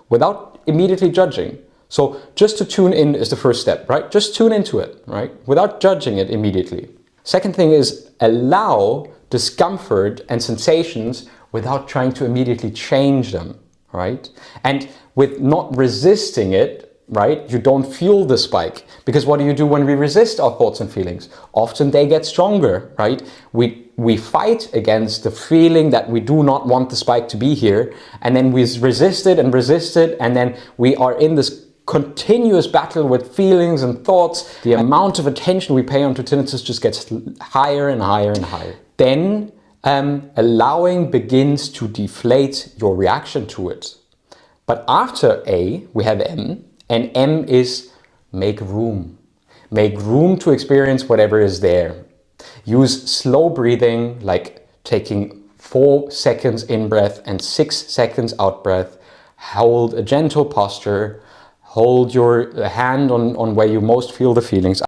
without immediately judging. So just to tune in is the first step, right? Just tune into it, right? Without judging it immediately. Second thing is allow discomfort and sensations without trying to immediately change them, right? And with not resisting it, right, you don't feel the spike. Because what do you do when we resist our thoughts and feelings? Often they get stronger, right? We fight against the feeling that we do not want the spike to be here, and then we resist it, and then we are in this continuous battle with feelings and thoughts. The amount of attention we pay onto tinnitus just gets higher and higher and higher. Then allowing begins to deflate your reaction to it. But after A, we have M, and M is make room. Make room to experience whatever is there. Use slow breathing, like taking 4 seconds in breath and 6 seconds out breath. Hold a gentle posture. Hold your hand on where you most feel the feelings.